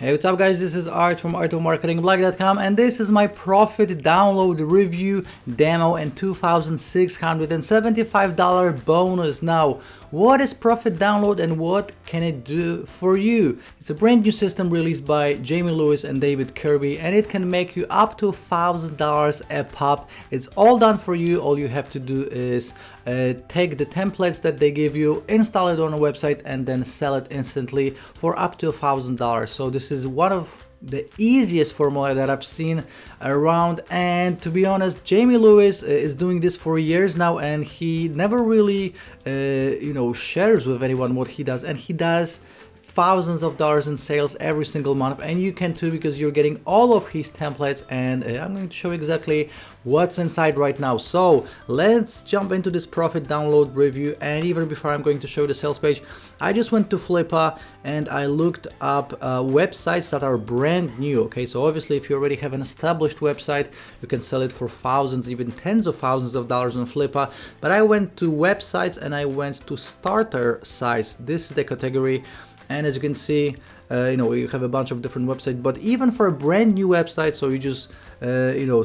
Hey, what's up guys, this is Art from artofmarketingblog.com, and this is my profit download review demo and $2,675 bonus. Now, what is profit download and what can it do for you? It's a brand new system released by Jamie Lewis and David Kirby, and it can make you up to $1,000 a pop. It's all done for you. All you have to do is take the templates that they give you, install it on a website, and then sell it instantly for up to $1,000. So this is one of the easiest formula that I've seen around, and to be honest, Jamie Lewis is doing this for years now, and he never really shares with anyone what he does, and he does thousands of dollars in sales every single month, and you can too, because you're getting all of his templates, and I'm going to show you exactly what's inside right now. So let's jump into this profit download review, and even before I'm going to show you the sales page, I just went to Flippa and I looked up websites that are brand new. Okay, so obviously if you already have an established website, you can sell it for thousands, even tens of thousands of dollars on Flippa, but I went to websites and I went to starter sites. This is the category. And as you can see, you have a bunch of different websites, but even for a brand new website, so you just,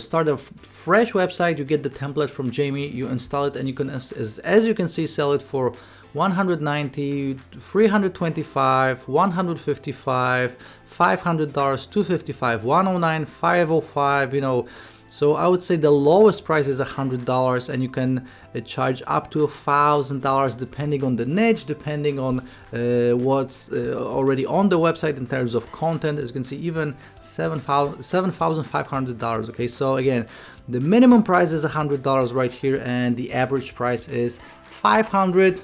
start a fresh website, you get the template from Jamie, you install it, and you can, as you can see, sell it for $190, $325, $155, $500, $255, $109, $505, So I would say the lowest price is $100, and you can charge up to $1,000 depending on the niche, depending on what's already on the website in terms of content. As you can see, even $7,500. Okay, so again, the minimum price is $100 right here, and the average price is $500,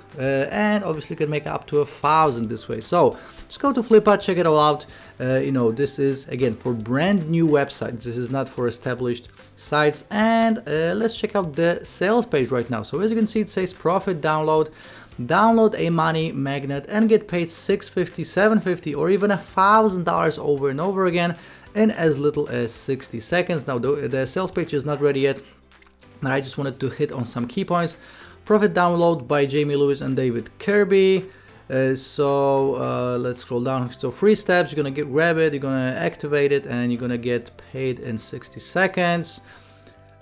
and obviously you can make up to $1,000 this way. So just go to Flippa, check it all out. This is again for brand new websites. This is not for established sites. And let's check out the sales page right now. So as you can see, it says profit download. Download a money magnet and get paid $650, $750, or even $1,000 over and over again in as little as 60 seconds. Now the sales page is not ready yet, but I just wanted to hit on some key points. Profit download by Jamie Lewis and David Kirby. Let's scroll down. So 3 steps, you're gonna grab it, you're gonna activate it, and you're gonna get paid in 60 seconds.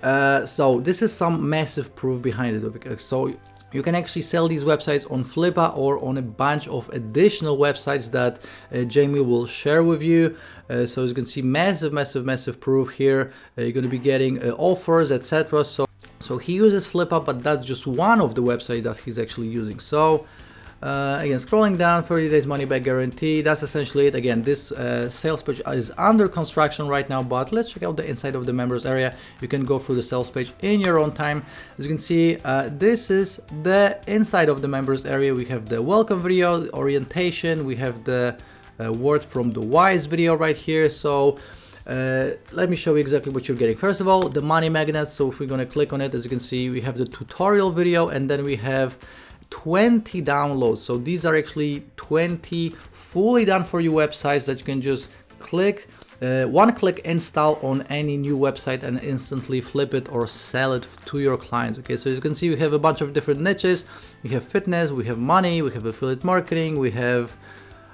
So this is some massive proof behind it. So you can actually sell these websites on Flippa or on a bunch of additional websites that Jamie will share with you. So as you can see, massive proof here. You're gonna be getting offers, etc. So he uses Flippa, but that's just one of the websites that he's actually using. So again, scrolling down, 30 days money back guarantee. That's essentially it. Again, this sales page is under construction right now, but let's check out the inside of the members area. You can go through the sales page in your own time. As you can see, this is the inside of the members area. We have the welcome video, orientation, we have the word from the wise video right here. So let me show you exactly what you're getting. First of all, the money magnets. So if we're going to click on it, as you can see, we have the tutorial video, and then we have 20 downloads. So these are actually 20 fully done for you websites that you can just click, one click install on any new website and instantly flip it or sell it to your clients. Okay, so as you can see, we have a bunch of different niches. We have fitness, we have money, we have affiliate marketing, we have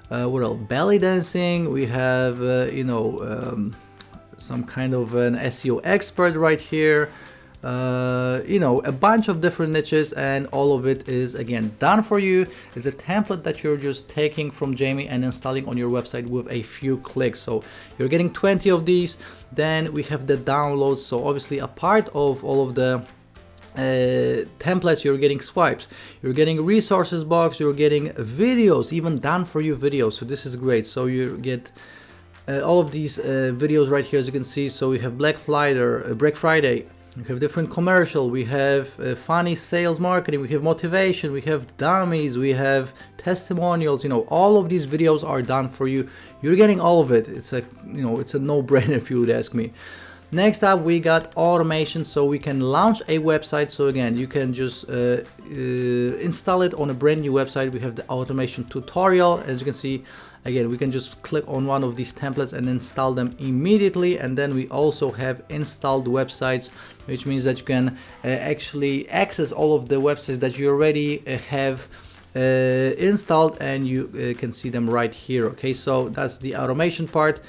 what else? Belly dancing, we have some kind of an SEO expert right here. A bunch of different niches, and all of it is again done for you. It's a template that you're just taking from Jamie and installing on your website with a few clicks. So you're getting 20 of these. Then we have the downloads. So obviously a part of all of the templates, you're getting swipes, you're getting resources box, you're getting videos, even done for you videos. So this is great. So you get all of these videos right here, as you can see. So we have Black Friday, we have different commercial, we have funny sales marketing, we have motivation, we have dummies, we have testimonials. All of these videos are done for you. You're getting all of it. It's a no-brainer if you would ask me. Next up, we got automation, so we can launch a website. So again, you can just install it on a brand new website. We have the automation tutorial. As you can see, again, we can just click on one of these templates and install them immediately. And then we also have installed websites, which means that you can actually access all of the websites that you already have installed, and you can see them right here. Okay, so that's the automation part.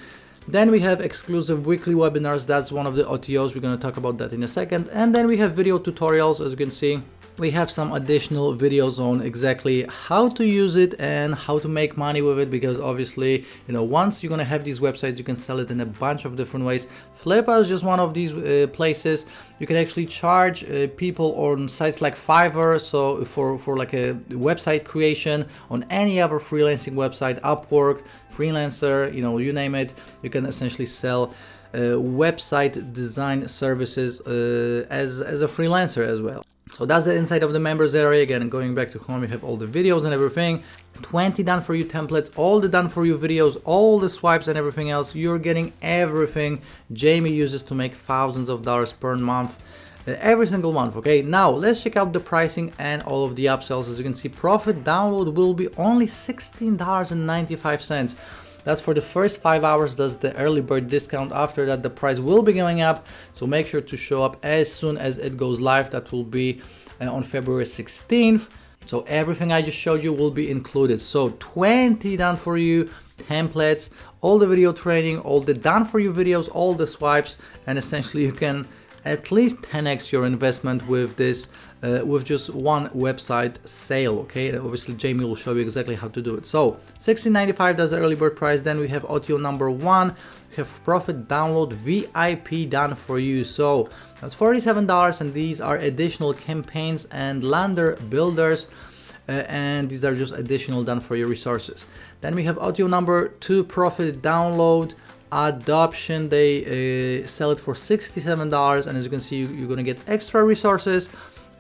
Then we have exclusive weekly webinars. That's one of the OTOs. We're going to talk about that in a second. And then we have video tutorials. As you can see, we have some additional videos on exactly how to use it and how to make money with it, because obviously, you know, once you're gonna have these websites, you can sell it in a bunch of different ways. Flippa is just one of these places. You can actually charge people on sites like Fiverr, so for like a website creation on any other freelancing website, Upwork, freelancer, you know, you name it, you can essentially sell website design services as a freelancer as well. So that's the inside of the members area. Again, going back to home, you have all the videos and everything, 20 done for you templates, all the done for you videos, all the swipes and everything else. You're getting everything Jamie uses to make thousands of dollars per month, every single month. Okay, now let's check out the pricing and all of the upsells. As you can see, profit download will be only $16.95. That's for the first 5 hours. That's the early bird discount. After that, the price will be going up. So make sure to show up as soon as it goes live. That will be on February 16th. So everything I just showed you will be included. So 20 done for you templates, all the video training, all the done for you videos, all the swipes, and essentially you can at least 10x your investment with this, with just one website sale. Okay, and obviously Jamie will show you exactly how to do it. So $16.95, that's the early bird price. Then we have OTO number 1. We have profit download VIP done for you. So that's $47, and these are additional campaigns and lander builders. And these are just additional done for your resources. Then we have OTO number 2, profit download adoption. They sell it for $67, and as you can see, you're gonna get extra resources,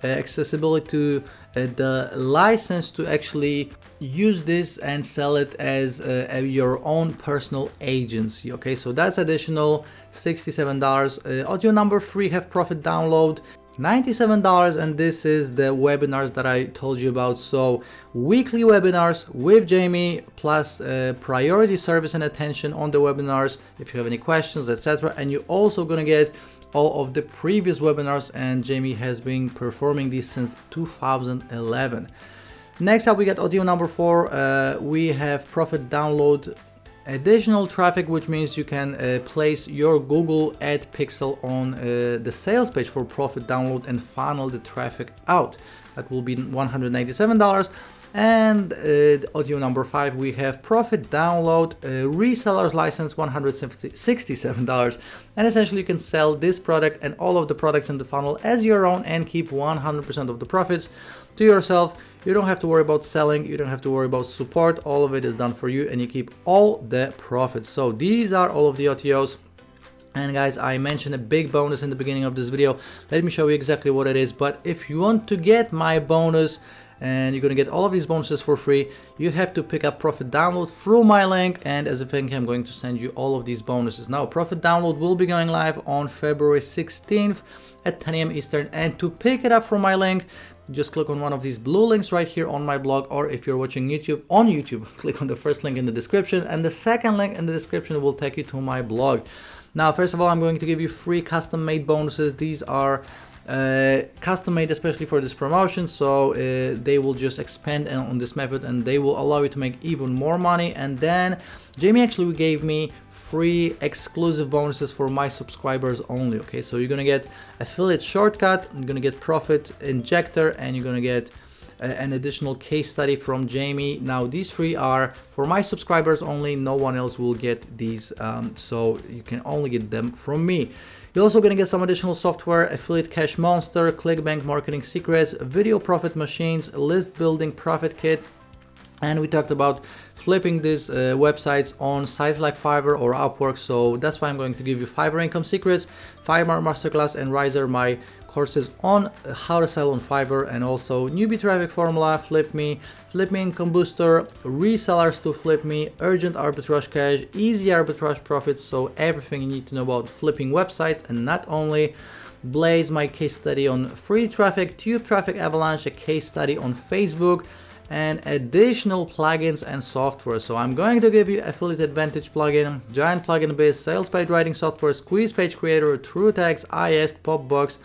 accessibility to the license to actually use this and sell it as your own personal agency. Okay, so that's additional $67. OTO number 3, have profit download, $97, and this is the webinars that I told you about. So weekly webinars with Jamie, plus priority service and attention on the webinars if you have any questions, etc. And you're also gonna get all of the previous webinars, and Jamie has been performing these since 2011. Next up, we got OTO number 4. We have profit download additional traffic, which means you can place your Google ad pixel on the sales page for profit download and funnel the traffic out. That will be $197. And OTO number 5, we have profit download reseller's license, $167. And essentially you can sell this product and all of the products in the funnel as your own and keep 100% of the profits to yourself. You don't have to worry about selling, you don't have to worry about support, all of it is done for you, and you keep all the profits. So these are all of the OTOs. And guys, I mentioned a big bonus in the beginning of this video. Let me show you exactly what it is. But if you want to get my bonus, and you're gonna get all of these bonuses for free, you have to pick up profit download through my link, and as a thank you, I'm going to send you all of these bonuses. Now, profit download will be going live on February 16th at 10 a.m. Eastern, and to pick it up from my link, just click on one of these blue links right here on my blog, or if you're watching YouTube, on YouTube, click on the first link in the description, and the second link in the description will take you to my blog. Now, first of all, I'm going to give you free custom made bonuses. These are custom made especially for this promotion, so they will just expand on this method, and they will allow you to make even more money. And then Jamie actually gave me free exclusive bonuses for my subscribers only. Okay, so you're gonna get affiliate shortcut, you're gonna get profit injector, and you're gonna get an additional case study from Jamie. Now these three are for my subscribers only, no one else will get these, so you can only get them from me. You're also going to get some additional software, affiliate cash monster, ClickBank marketing secrets, video profit machines, list building profit kit, and we talked about flipping these websites on sites like Fiverr or Upwork. So that's why I'm going to give you Fiverr income secrets, Fiverr masterclass, and Riser, my courses on how to sell on Fiverr, and also newbie traffic formula, flip me income booster, resellers to flip me, urgent arbitrage cash, easy arbitrage profits. So everything you need to know about flipping websites, and not only Blaze, my case study on free traffic, tube traffic avalanche, a case study on Facebook, and additional plugins and software. So I'm going to give you Affiliate Advantage plugin, Giant Plugin Biz, Sales Page Writing Software, Squeeze Page Creator, TrueText, iAsk, Popbox,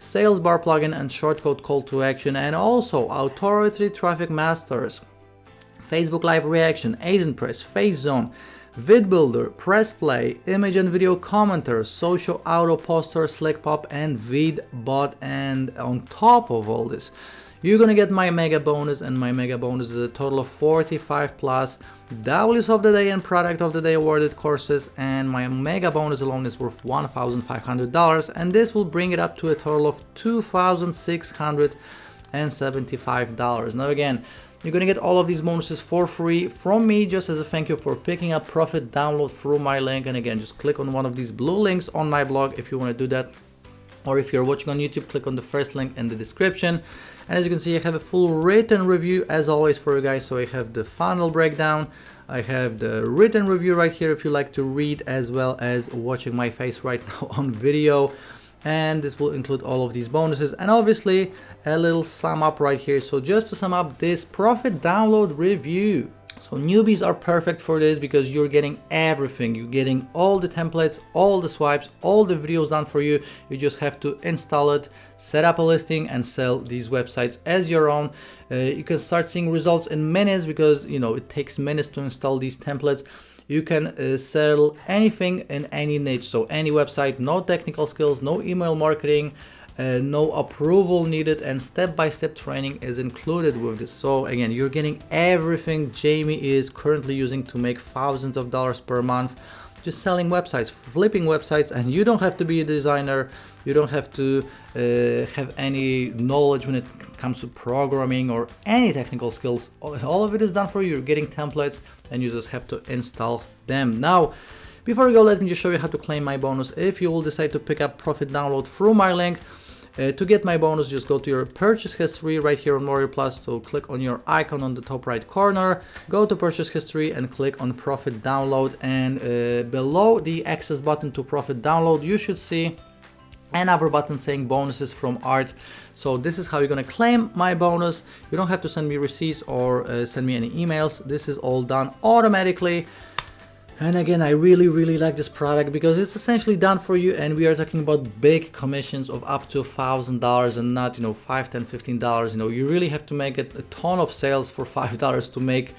sales bar plugin and shortcode call to action, and also authority traffic masters, Facebook live reaction, agent press, face zone, vid builder, press play, image and video commenter, social auto poster, slick pop, and vid bot. And on top of all this, you're gonna get my mega bonus, and my mega bonus is a total of 45 plus W's of the day and product of the day awarded courses, and my mega bonus alone is worth $1,500, and this will bring it up to a total of $2,675. Now again, you're gonna get all of these bonuses for free from me, just as a thank you for picking up Profit Download through my link. And again, just click on one of these blue links on my blog if you want to do that, or if you're watching on YouTube, click on the first link in the description. And as you can see, I have a full written review as always for you guys. So I have the funnel breakdown, I have the written review right here if you like to read, as well as watching my face right now on video. And this will include all of these bonuses, and obviously a little sum up right here. So just to sum up this Profit Download review, so newbies are perfect for this because you're getting everything. You're getting all the templates, all the swipes, all the videos done for you. You just have to install it, set up a listing, and sell these websites as your own. You can start seeing results in minutes because it takes minutes to install these templates. You can sell anything in any niche, so any website, no technical skills, no email marketing, no approval needed, and step-by-step training is included with this. So again, you're getting everything Jamie is currently using to make thousands of dollars per month, just selling websites, flipping websites. And you don't have to be a designer, you don't have to have any knowledge when it comes to programming or any technical skills. All of it is done for you. You're getting templates and you just have to install them. Now, before we go, let me just show you how to claim my bonus if you will decide to pick up Profit Download through my link. To get my bonus, just go to your purchase history right here on Warrior Plus. So click on your icon on the top right corner, go to purchase history and click on Profit Download, and below the access button to Profit Download, you should see another button saying bonuses from Art. So this is how you're gonna claim my bonus. You don't have to send me receipts or send me any emails. This is all done automatically. And again, I really like this product because it's essentially done for you, and we are talking about big commissions of up to $1,000 and not $5, $10, $15. You really have to make a ton of sales for $5 to make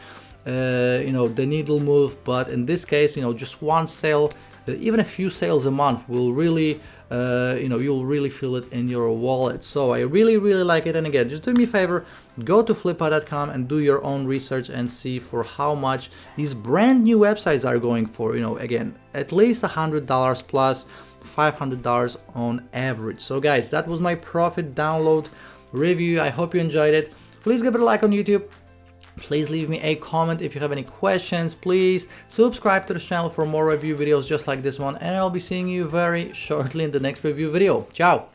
the needle move. But in this case, just one sale, even a few sales a month will really you'll really feel it in your wallet. So I really like it. And again, just do me a favor, go to flippa.com and do your own research and see for how much these brand new websites are going for. Again, at least $100 plus $500 on average. So guys, that was my Profit Download review. I hope you enjoyed it. Please give it a like on YouTube. Please leave me a comment if you have any questions. Please subscribe to the channel for more review videos just like this one, and I'll be seeing you very shortly in the next review video. Ciao!